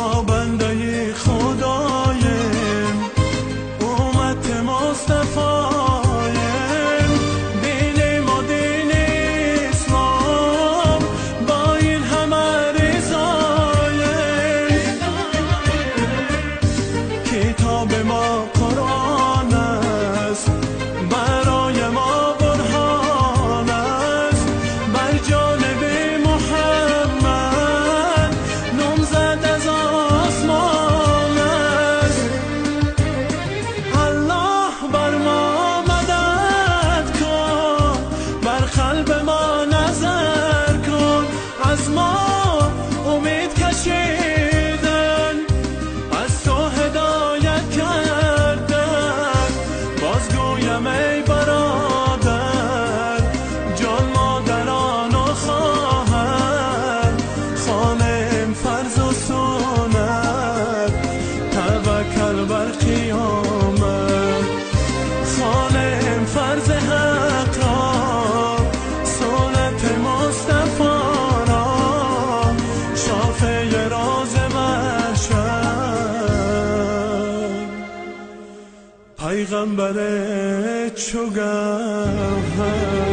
ما بنده خدایم، امت مصطفایم، دین ما دین اسلام، با این همه رضایم. کتاب ما قرآن است، برای ما برهان است، بر جانب محمد نامزد از آسمان است. الله بر ما مدد کن، بر قلب ما نظر کن، از ما امید کشیدن، از تو هدایت کردن. بازگویم ای برادر، جان مادران و خواهر، خوانیم فرض و سنت، توکل بر قیامت. خوانیم فرض حق را، سنت مصطفی را، شافع راز محشر. پیغمبر چو گوهر